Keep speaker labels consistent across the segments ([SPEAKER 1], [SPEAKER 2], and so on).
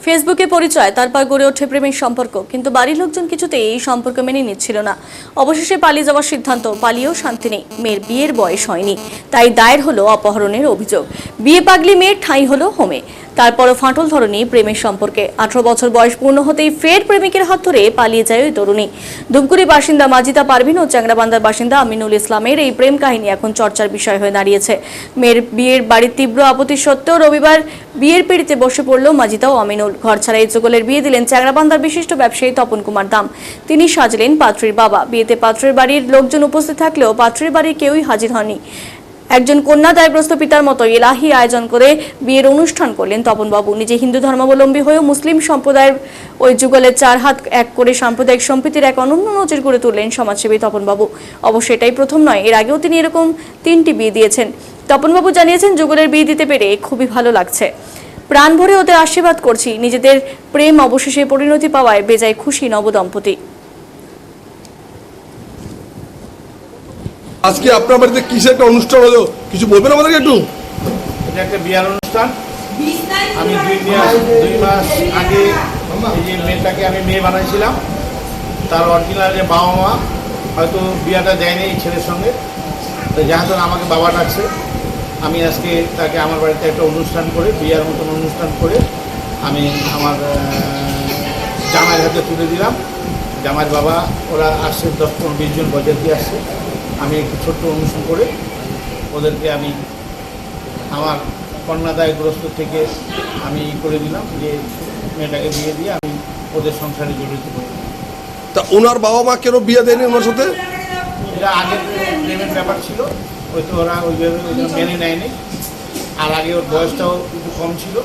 [SPEAKER 1] ফেসবুকে পরিচয়, তারপর গড়ে ওঠে প্রেমের সম্পর্ক, কিন্তু বাড়ির লোকজন কিছুতেই এই সম্পর্ক মেনে নিচ্ছিল না। অবশেষে পালিয়ে যাওয়ার সিদ্ধান্ত, পালিয়েও শান্তি নেই। মেয়ের বিয়ের বয়স হয়নি, তাই দায়ের হলো অপহরণের অভিযোগ। বিয়ে পাগলি মেয়ের ঠাঁই হলো হোমে। তারপরও ফাটল ধরেনি প্রেমের সম্পর্কে। 18 বছর বয়স পূর্ণ হতেই ফের প্রেমিকের হাত ধরে পালিয়ে যায় ওই তরুণী। ধূপগুড়ি বাসিন্দা মাজিদা পারভিন ও চ্যাংড়াবান্ধার বাসিন্দা আমিনুল ইসলামের এই প্রেম কাহিনী এখন চর্চার বিষয় হয়ে দাঁড়িয়েছে। মেয়ের বিয়ের বাড়ির তীব্র আপত্তি সত্ত্বেও রবিবার বিয়ের পিড়িতে বসে পড়ল মাজিদা ও আমিনুল। ঘর ছাড়া এই যুগলের বিয়ে দিলেন চ্যাংড়াবান্ধার বিশিষ্ট ব্যবসায়ী তপন কুমার দাম। তিনি সাজলেন পাত্রীর বাবা। বিয়েতে পাত্রের বাড়ির লোকজন উপস্থিত থাকলেও পাত্রের বাড়ির কেউই হাজির হয়নি। একজন কন্যা দায়গ্রস্ত পিতার মতো এলাহি আয়োজন করে বিয়ের অনুষ্ঠান করলেন তপনবাবু। নিজে হিন্দু ধর্মাবলম্বী হয়েও মুসলিম সম্প্রদায়ের ওই যুগলের 4 হাত এক করে সাম্প্রদায়িক সম্প্রীতির এক অনন্য নজির গড়ে তুললেন সমাজসেবী তপনবাবু। অবশ্য এটাই প্রথম নয়, এর আগেও তিনি এরকম 3টি বিয়ে দিয়েছেন। তপনবাবু জানিয়েছেন, যুগলের বিয়ে দিতে পেরে খুবই ভালো লাগছে। প্রাণ ভরে ওদের আশীর্বাদ করছি। নিজেদের প্রেম অবশেষে পরিণতি পাওয়ায় বেজায় খুশি নবদম্পতি।
[SPEAKER 2] আজকে আপনার বাড়িতে কিসের একটা অনুষ্ঠান হলো, কিছু বলবেন আমাদেরকে একটু?
[SPEAKER 3] এটা একটা বিয়ার অনুষ্ঠান। আমি 2 মাস আগে এই যে মেয়েটাকে আমি মেয়ে বানাইছিলাম, তার অরিজিনাল যে বাবা মা হয়তো বিয়াটা দেয়নি এই ছেলের সঙ্গে, তো যেহেতু আমাকে বাবা ডাকছে, আমি আজকে তাকে আমার বাড়িতে একটা অনুষ্ঠান করে, বিয়ার মতন অনুষ্ঠান করে আমি আমার জামাইয়ের হাতে তুলে দিলাম। জামাইয়ের বাবা ওরা আসছে, 10-20 জন বরযাত্রী আসছে। আমি একটু ছোট্ট অনুষ্ঠান করে ওদেরকে আমি আমার কন্যাদায়গ্রস্ত থেকে আমি করে দিলাম যে মেয়েটাকে বিয়ে দিয়ে আমি ওদের সংসারে জড়িত করি।
[SPEAKER 2] তা ওনার বাবা মা কেন বিয়ে দেয়নি ওনার সাথে?
[SPEAKER 3] এটা আগের প্রেমের ব্যাপার ছিল, হয়তো ওরা ওইভাবে মেনে নেয়নি। আর আগে ওর বয়সটাও একটু কম ছিল,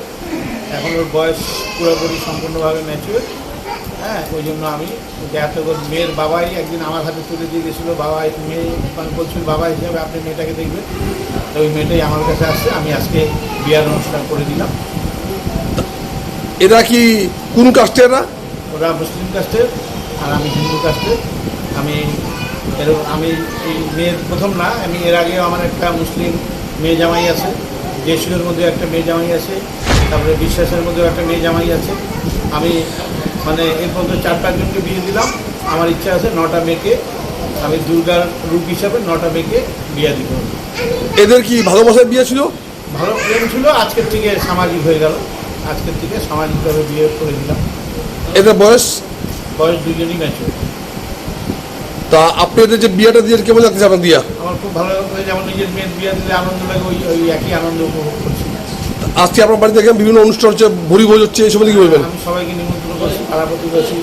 [SPEAKER 3] এখন ওর বয়স পুরোপুরি সম্পূর্ণভাবে ম্যাচিওর। হ্যাঁ, ওই জন্য আমি এত মেয়ের বাবাই একদিন আমার হাতে তুলে দিয়ে গেছিলো। বাবা মেয়ে মানে বলছিল বাবা হিসাবে আপনি মেয়েটাকে দেখবেন, তো ওই মেয়েটাই আমার কাছে আসছে। আমি আজকে বিয়ার অনুষ্ঠান করে দিলাম।
[SPEAKER 2] এরা কি কোন কাস্টে?
[SPEAKER 3] ওরা মুসলিম কাস্টের আর আমি হিন্দু কাস্টের। আমি এই মেয়ের প্রথম না, আমি এর আগেও আমার একটা মুসলিম মেয়ে জামাই আছে, দেশীয়র মধ্যে একটা মেয়ে জামাই আছে, তারপরে বিশ্বাসের মধ্যেও একটা মেয়ে জামাই আছে। আমি মানে এর পর্যন্ত 4-5 জনকে বিয়ে দিলাম। আমার ইচ্ছা আছে 9টা মেয়েকে, আমি দুর্গার রূপ হিসাবে 9টা মেয়েকে বিয়ে দিব।
[SPEAKER 2] এদের কি ভালোবাসার বিয়ে ছিল?
[SPEAKER 3] ভালো প্রেম ছিল, আজকের থেকে সামাজিক হয়ে গেল। আজকের থেকে সামাজিকভাবে বিয়ে করে দিলাম।
[SPEAKER 2] এদের বয়স
[SPEAKER 3] 2জনই ম্যাচিওর।
[SPEAKER 2] তা আপনি এদের যে বিয়েটা দিয়ে কেমন লাগছে আপনার দিয়া?
[SPEAKER 3] আমার খুব ভালো লাগে, যেমন নিজের মেয়ের বিয়ে দিলে আনন্দ লাগে, ওই একই আনন্দ উপভোগ করছি।
[SPEAKER 2] আজকে আপনার বাড়িতে দেখেন বিভিন্ন অনুষ্ঠান হচ্ছে, ভরি ভোজ হচ্ছে, এই সময় কি বলবেন?
[SPEAKER 3] আমি সবাইকে নিমন্ত্রণ করছি, পাড়া প্রতিবেশী,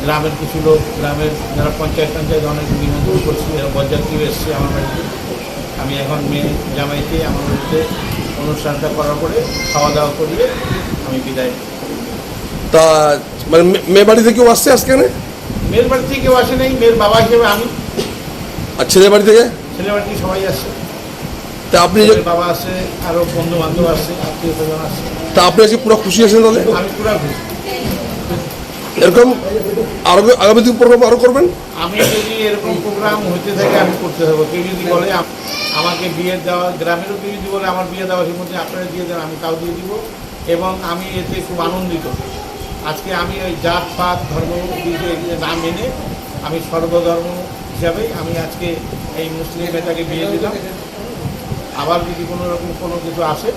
[SPEAKER 3] গ্রামের কিছু লোক, গ্রামের যারা পঞ্চায়েত অনেক নিমন্ত্রণ করছি, যারা বরযাত্রীও এসছে আমার বাড়িতে। আমি এখন মেয়ে জামাইকে আমার বাড়িতে অনুষ্ঠানটা করার পরে খাওয়া দাওয়া করিয়ে আমি বিদায়।
[SPEAKER 2] তা মানে মেয়ে বাড়ি থেকেও আসছে আজকে?
[SPEAKER 3] মেয়ের বাড়ি থেকে কেউ আসে নাই, মেয়ের বাবা হিসেবে আমি।
[SPEAKER 2] আর ছেলের বাড়ি থেকে?
[SPEAKER 3] ছেলের বাড়ি থেকে সবাই আসছে।
[SPEAKER 2] তা আপনি
[SPEAKER 3] বাবা আসছে, আরও বন্ধু বান্ধব আসছে, আত্মীয় স্বজন আসছে।
[SPEAKER 2] তা আপনি আজকে পুরো খুশি আছেন তাহলে?
[SPEAKER 3] আমি পুরো খুশি।
[SPEAKER 2] এরকম আরো আগামী দিন প্রোগ্রাম আরো করবেন?
[SPEAKER 3] আমি যদি এরকম প্রোগ্রাম হতে থাকে আমি করতে থাকবো। কেউ যদি বলে আমাকে বিয়ে দেওয়া, গ্রামেরও কেউ যদি বলে আমার বিয়ে দেওয়া, সেই মধ্যে আপনারা দিয়ে দেন, আমি তাও দিয়ে দিব। এবং আমি এতে খুব আনন্দিত। আজকে আমি ওই জাত পাত ধর্ম না মেনে আমি সর্বধর্ম হিসাবেই আমি আজকে এই মুসলিম মেয়েটাকে বিয়ে দিলাম। আবার যদি কোনো রকম কোনো কিছু আসে,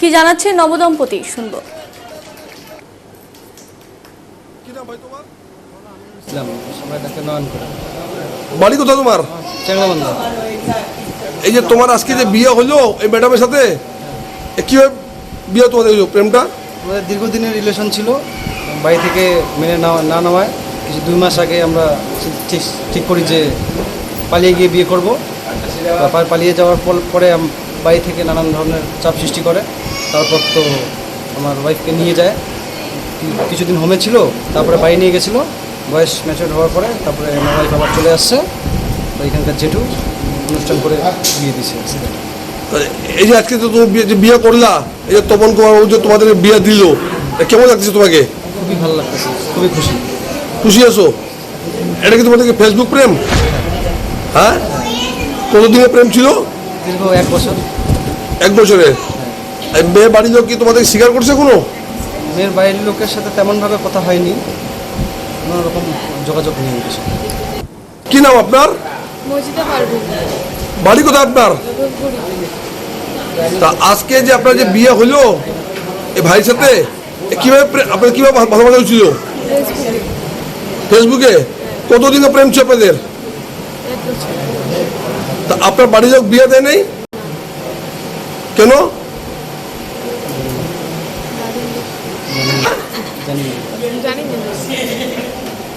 [SPEAKER 1] কি জানাচ্ছে নবদম্পতি, শুনবো।
[SPEAKER 2] বাড়ি কোথাও তোমার?
[SPEAKER 4] চ্যাংড়াবান্ধা।
[SPEAKER 2] এই যে তোমার আজকে যে বিয়ে হলো এই ম্যাডামের সাথে, কীভাবে বিয়ে তোমাদের হলো? প্রেমটা
[SPEAKER 4] আমাদের দীর্ঘদিনের রিলেশন ছিল, বাড়ি থেকে মেনে না নেওয়ায় 2 মাস আগে আমরা ঠিক করি যে পালিয়ে গিয়ে বিয়ে করব। পালিয়ে যাওয়ার পরে বাড়ি থেকে নানান ধরনের চাপ সৃষ্টি করে। তারপর তো আমার ওয়াইফকে নিয়ে যায়, কিছুদিন হোমে ছিল, তারপরে বাড়ি নিয়ে গেছিলো। বয়স ম্যাচিওর হওয়ার পরে তারপরে আমার ওয়াইফ আবার চলে আসছে। তো এখানকার জেঠু অনুষ্ঠান করে বিয়ে দিছে।
[SPEAKER 2] এই যে আজকে তো তুমি বিয়ে করলা, এই যে তপন কুমার যে তোমাদের বিয়ে দিল, কেমন লাগছে তোমাকে?
[SPEAKER 4] খুবই ভালো লাগতেছে, খুবই খুশি।
[SPEAKER 2] খুশি আছো? এটা কি তোমাদের ফেসবুক প্রেম? হ্যাঁ, কতদিনের প্রেম ছিল?
[SPEAKER 4] দীর্ঘ 1 বছর।
[SPEAKER 2] 1 বছরে। এই মেয়ে বাড়ির লোক কি তোমাদের স্বীকার করছে কোনো?
[SPEAKER 4] মেয়ের বাড়ির লোকের সাথে তেমনভাবে কথা হয়নি, কোনো রকম যোগাযোগ নেই ওদের সাথে।
[SPEAKER 2] কি নাম আপনার?
[SPEAKER 5] মসজিদে পারবো
[SPEAKER 2] বাড়ি কোথায় আপনার? তা আজকে যে আপনার যে বিয়ে হলো এই ভাইয়ের সাথে, কিভাবে আপনার কিভাবে ভালোবাসা হয়েছিল? ফেসবুকে। কতদিনের প্রেম ছিল আপনাদের? তা আপনার বাড়ির লোক বিয়ে দেয় নাই কেন?
[SPEAKER 4] জানি না।
[SPEAKER 5] জানি না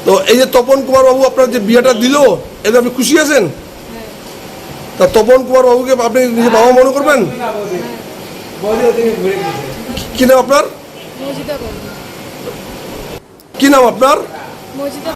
[SPEAKER 2] তো এই যে তপন কুমার বাবু আপনার যে বিয়েটা দিল, এতে আপনি খুশি আছেন? তা তপন কুমার বাবুকে আপনি নিজে বাবা মনে করবেন? কি নাম আপনার?
[SPEAKER 5] মসজিদে পারবো
[SPEAKER 2] কি নাম আপনার?
[SPEAKER 5] মসজিদে